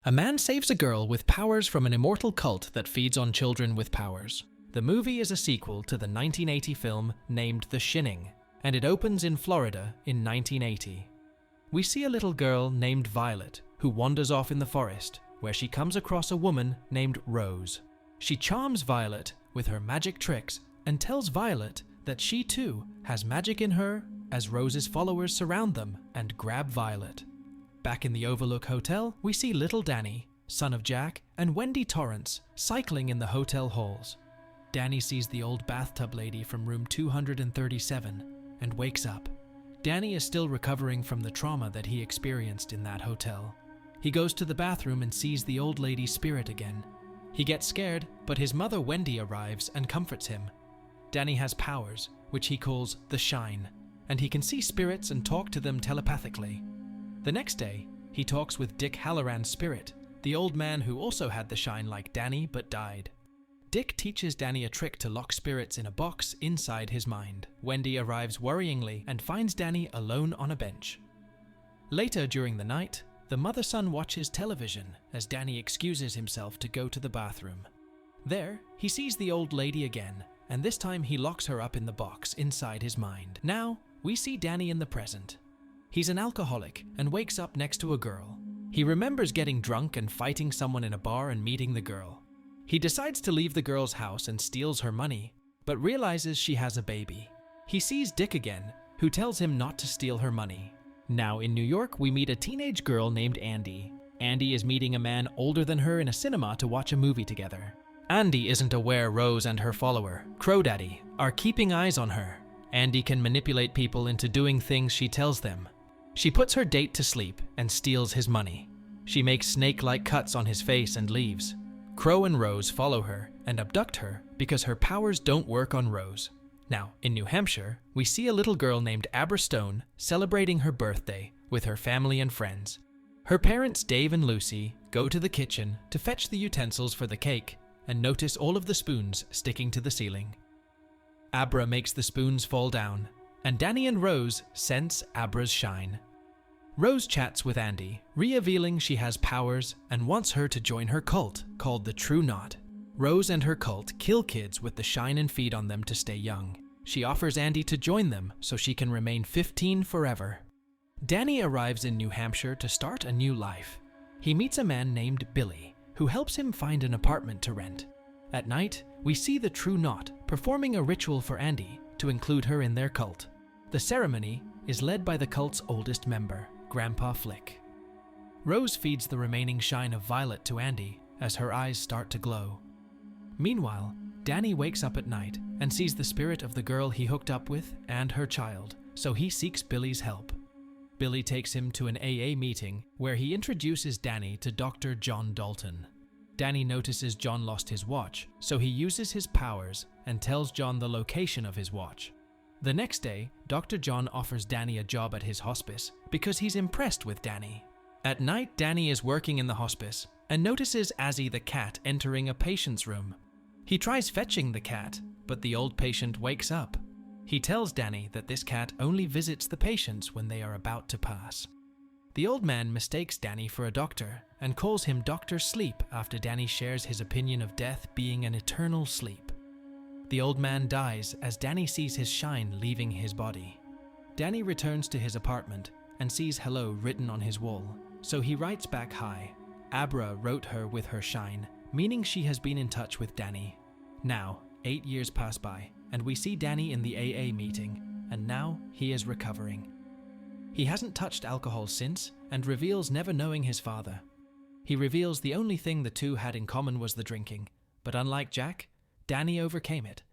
A man saves a girl with powers from an immortal cult that feeds on children with powers. The movie is a sequel to the 1980 film named The Shining, and it opens in Florida in 1980. We see a little girl named Violet who wanders off in the forest, where she comes across a woman named Rose. She charms Violet with her magic tricks and tells Violet that she too has magic in her as Rose's followers surround them and grab Violet. Back in the Overlook Hotel, we see little Danny, son of Jack, and Wendy Torrance cycling in the hotel halls. Danny sees the old bathtub lady from room 237 and wakes up. Danny is still recovering from the trauma that he experienced in that hotel. He goes to the bathroom and sees the old lady's spirit again. He gets scared, but his mother Wendy arrives and comforts him. Danny has powers, which he calls the Shine, and he can see spirits and talk to them telepathically. The next day, he talks with Dick Halloran's spirit, the old man who also had the Shine like Danny but died. Dick teaches Danny a trick to lock spirits in a box inside his mind. Wendy arrives worryingly and finds Danny alone on a bench. Later during the night, the mother-son watches television as Danny excuses himself to go to the bathroom. There, he sees the old lady again, and this time he locks her up in the box inside his mind. Now, we see Danny in the present. He's an alcoholic and wakes up next to a girl. He remembers getting drunk and fighting someone in a bar and meeting the girl. He decides to leave the girl's house and steals her money, but realizes she has a baby. He sees Dick again, who tells him not to steal her money. Now in New York, we meet a teenage girl named Andy. Andy is meeting a man older than her in a cinema to watch a movie together. Andy isn't aware Rose and her follower, Crow Daddy, are keeping eyes on her. Andy can manipulate people into doing things she tells them. She puts her date to sleep and steals his money. She makes snake-like cuts on his face and leaves. Crow and Rose follow her and abduct her because her powers don't work on Rose. Now, in New Hampshire, we see a little girl named Abra Stone celebrating her birthday with her family and friends. Her parents, Dave and Lucy, go to the kitchen to fetch the utensils for the cake and notice all of the spoons sticking to the ceiling. Abra makes the spoons fall down, and Danny and Rose sense Abra's shine. Rose chats with Andy, revealing she has powers and wants her to join her cult called the True Knot. Rose and her cult kill kids with the shine and feed on them to stay young. She offers Andy to join them so she can remain 15 forever. Danny arrives in New Hampshire to start a new life. He meets a man named Billy, who helps him find an apartment to rent. At night, we see the True Knot performing a ritual for Andy to include her in their cult. The ceremony is led by the cult's oldest member, Grandpa Flick. Rose feeds the remaining shine of Violet to Andy as her eyes start to glow. Meanwhile, Danny wakes up at night and sees the spirit of the girl he hooked up with and her child, so he seeks Billy's help. Billy takes him to an AA meeting where he introduces Danny to Dr. John Dalton. Danny notices John lost his watch, so he uses his powers and tells John the location of his watch. The next day, Dr. John offers Danny a job at his hospice because he's impressed with Danny. At night, Danny is working in the hospice and notices Azzy the cat entering a patient's room. He tries fetching the cat, but the old patient wakes up. He tells Danny that this cat only visits the patients when they are about to pass. The old man mistakes Danny for a doctor and calls him Dr. Sleep after Danny shares his opinion of death being an eternal sleep. The old man dies as Danny sees his shine leaving his body. Danny returns to his apartment and sees hello written on his wall, so he writes back hi. Abra wrote her with her shine, meaning she has been in touch with Danny. Now, 8 years pass by, and we see Danny in the AA meeting, and now he is recovering. He hasn't touched alcohol since, and reveals never knowing his father. He reveals the only thing the two had in common was the drinking, but unlike Jack, Danny overcame it.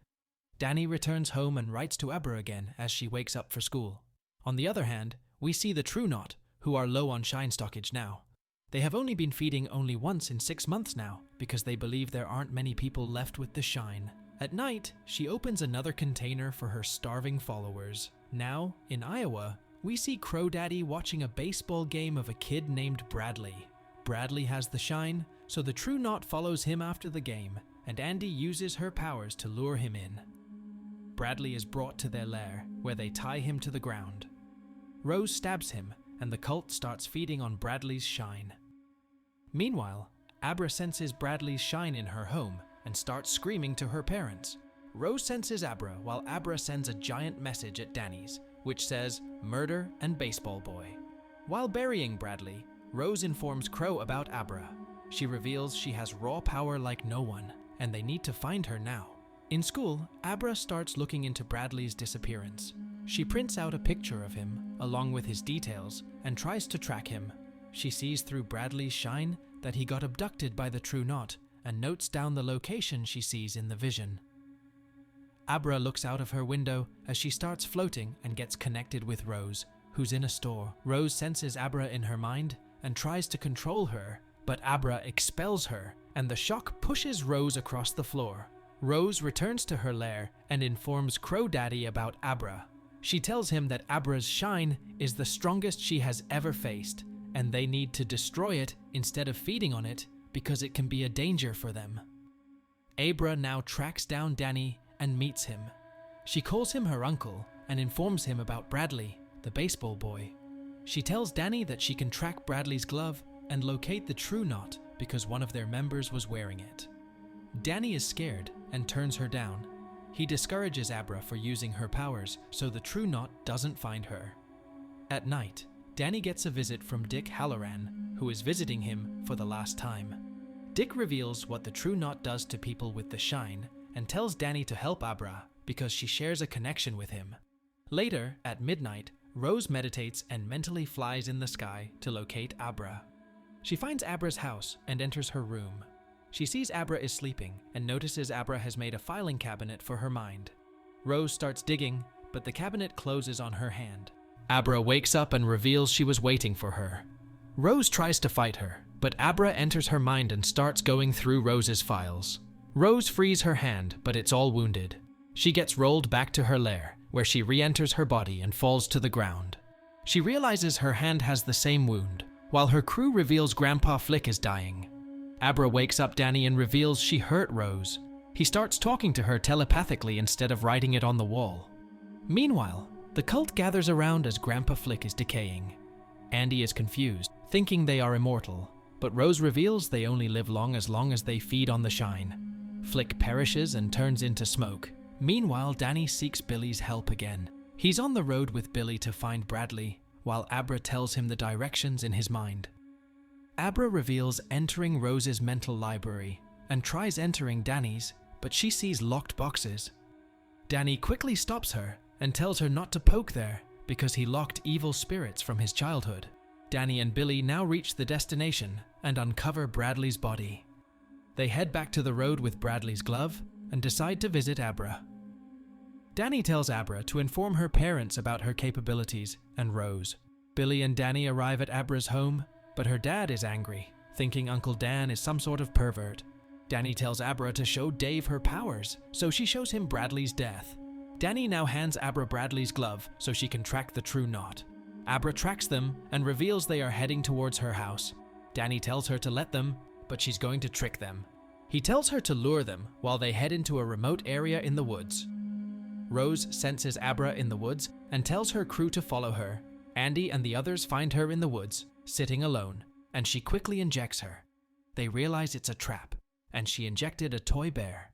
Danny returns home and writes to Abra again as she wakes up for school. On the other hand, we see the True Knot, who are low on shine stockage now. They have only been feeding only once in 6 months now, because they believe there aren't many people left with the shine. At night, she opens another container for her starving followers. Now, in Iowa, we see Crow Daddy watching a baseball game of a kid named Bradley. Bradley has the shine, so the True Knot follows him after the game, and Andy uses her powers to lure him in. Bradley is brought to their lair, where they tie him to the ground. Rose stabs him, and the cult starts feeding on Bradley's shine. Meanwhile, Abra senses Bradley's shine in her home and starts screaming to her parents. Rose senses Abra while Abra sends a giant message at Danny's, which says, "Murder and baseball boy." While burying Bradley, Rose informs Crow about Abra. She reveals she has raw power like no one, and they need to find her now. In school, Abra starts looking into Bradley's disappearance. She prints out a picture of him, along with his details, and tries to track him. She sees through Bradley's shine that he got abducted by the True Knot, and notes down the location she sees in the vision. Abra looks out of her window as she starts floating and gets connected with Rose, who's in a store. Rose senses Abra in her mind and tries to control her, but Abra expels her, and the shock pushes Rose across the floor. Rose returns to her lair and informs Crow Daddy about Abra. She tells him that Abra's shine is the strongest she has ever faced, and they need to destroy it instead of feeding on it because it can be a danger for them. Abra now tracks down Danny and meets him. She calls him her uncle and informs him about Bradley, the baseball boy. She tells Danny that she can track Bradley's glove and locate the True Knot because one of their members was wearing it. Danny is scared and turns her down. He discourages Abra for using her powers so the True Knot doesn't find her. At night, Danny gets a visit from Dick Halloran, who is visiting him for the last time. Dick reveals what the True Knot does to people with the shine and tells Danny to help Abra because she shares a connection with him. Later, at midnight, Rose meditates and mentally flies in the sky to locate Abra. She finds Abra's house and enters her room. She sees Abra is sleeping and notices Abra has made a filing cabinet for her mind. Rose starts digging, but the cabinet closes on her hand. Abra wakes up and reveals she was waiting for her. Rose tries to fight her, but Abra enters her mind and starts going through Rose's files. Rose frees her hand, but it's all wounded. She gets rolled back to her lair, where she re-enters her body and falls to the ground. She realizes her hand has the same wound, while her crew reveals Grandpa Flick is dying. Abra wakes up Danny and reveals she hurt Rose. He starts talking to her telepathically instead of writing it on the wall. Meanwhile, the cult gathers around as Grandpa Flick is decaying. Andy is confused, thinking they are immortal, but Rose reveals they only live long as they feed on the shine. Flick perishes and turns into smoke. Meanwhile, Danny seeks Billy's help again. He's on the road with Billy to find Bradley, while Abra tells him the directions in his mind. Abra reveals entering Rose's mental library and tries entering Danny's, but she sees locked boxes. Danny quickly stops her and tells her not to poke there because he locked evil spirits from his childhood. Danny and Billy now reach the destination and uncover Bradley's body. They head back to the road with Bradley's glove and decide to visit Abra. Danny tells Abra to inform her parents about her capabilities and Rose. Billy and Danny arrive at Abra's home, but her dad is angry, thinking Uncle Dan is some sort of pervert. Danny tells Abra to show Dave her powers, so she shows him Bradley's death. Danny now hands Abra Bradley's glove so she can track the True Knot. Abra tracks them and reveals they are heading towards her house. Danny tells her to let them, but she's going to trick them. He tells her to lure them while they head into a remote area in the woods. Rose senses Abra in the woods and tells her crew to follow her. Andy and the others find her in the woods, sitting alone, and she quickly injects her. They realize it's a trap, and she injected a toy bear.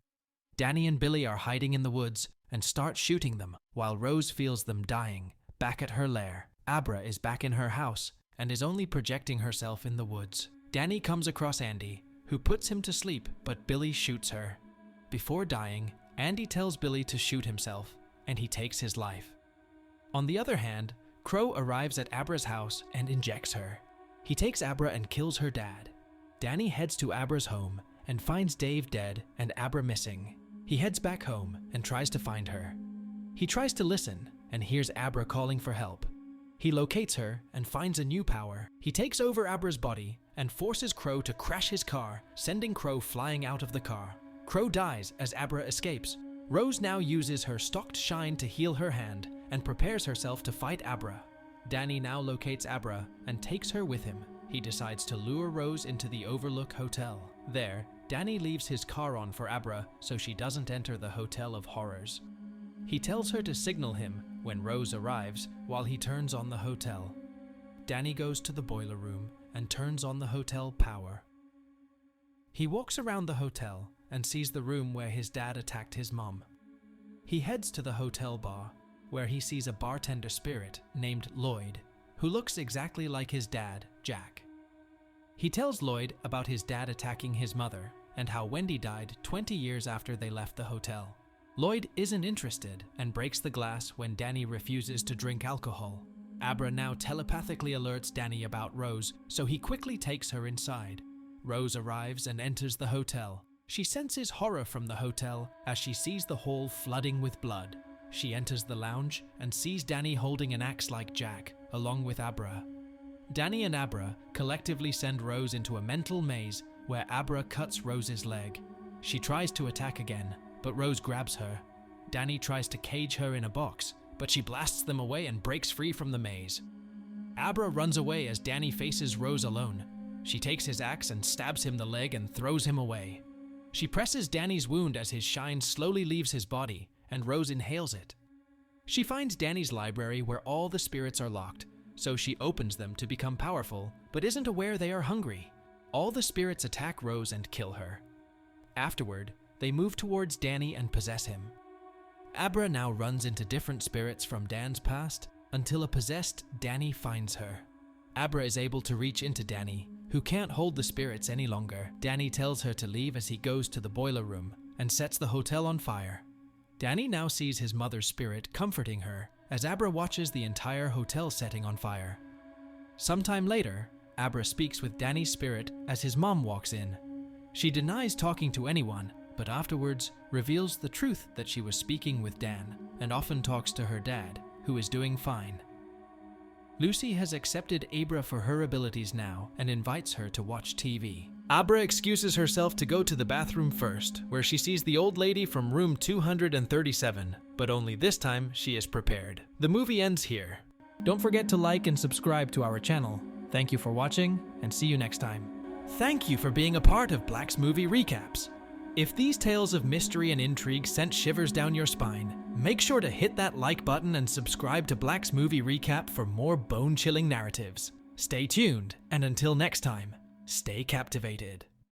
Danny and Billy are hiding in the woods and start shooting them while Rose feels them dying back at her lair. Abra is back in her house and is only projecting herself in the woods. Danny comes across Andy, who puts him to sleep, but Billy shoots her. Before dying, Andy tells Billy to shoot himself, and he takes his life. On the other hand, Crow arrives at Abra's house and injects her. He takes Abra and kills her dad. Danny heads to Abra's home and finds Dave dead and Abra missing. He heads back home and tries to find her. He tries to listen and hears Abra calling for help. He locates her and finds a new power. He takes over Abra's body and forces Crow to crash his car, sending Crow flying out of the car. Crow dies as Abra escapes. Rose now uses her stocked shine to heal her hand and prepares herself to fight Abra. Danny now locates Abra and takes her with him. He decides to lure Rose into the Overlook Hotel. There, Danny leaves his car on for Abra so she doesn't enter the Hotel of Horrors. He tells her to signal him when Rose arrives while he turns on the hotel. Danny goes to the boiler room and turns on the hotel power. He walks around the hotel and sees the room where his dad attacked his mom. He heads to the hotel bar, where he sees a bartender spirit named Lloyd, who looks exactly like his dad, Jack. He tells Lloyd about his dad attacking his mother and how Wendy died 20 years after they left the hotel. Lloyd isn't interested and breaks the glass when Danny refuses to drink alcohol. Abra now telepathically alerts Danny about Rose, so he quickly takes her inside. Rose arrives and enters the hotel. She senses horror from the hotel as she sees the hall flooding with blood. She enters the lounge and sees Danny holding an axe like Jack, along with Abra. Danny and Abra collectively send Rose into a mental maze where Abra cuts Rose's leg. She tries to attack again, but Rose grabs her. Danny tries to cage her in a box, but she blasts them away and breaks free from the maze. Abra runs away as Danny faces Rose alone. She takes his axe and stabs him the leg and throws him away. She presses Danny's wound as his shine slowly leaves his body, and Rose inhales it. She finds Danny's library where all the spirits are locked, so she opens them to become powerful, but isn't aware they are hungry. All the spirits attack Rose and kill her. Afterward, they move towards Danny and possess him. Abra now runs into different spirits from Dan's past until a possessed Danny finds her. Abra is able to reach into Danny, who can't hold the spirits any longer. Danny tells her to leave as he goes to the boiler room and sets the hotel on fire. Danny now sees his mother's spirit comforting her as Abra watches the entire hotel setting on fire. Sometime later, Abra speaks with Danny's spirit as his mom walks in. She denies talking to anyone, but afterwards reveals the truth that she was speaking with Dan and often talks to her dad, who is doing fine. Lucy has accepted Abra for her abilities now and invites her to watch TV. Abra excuses herself to go to the bathroom first, where she sees the old lady from room 237, but only this time she is prepared. The movie ends here. Don't forget to like and subscribe to our channel. Thank you for watching, and see you next time. Thank you for being a part of Black's Movie Recaps. If these tales of mystery and intrigue sent shivers down your spine, make sure to hit that like button and subscribe to Black's Movie Recap for more bone-chilling narratives. Stay tuned, and until next time, stay captivated.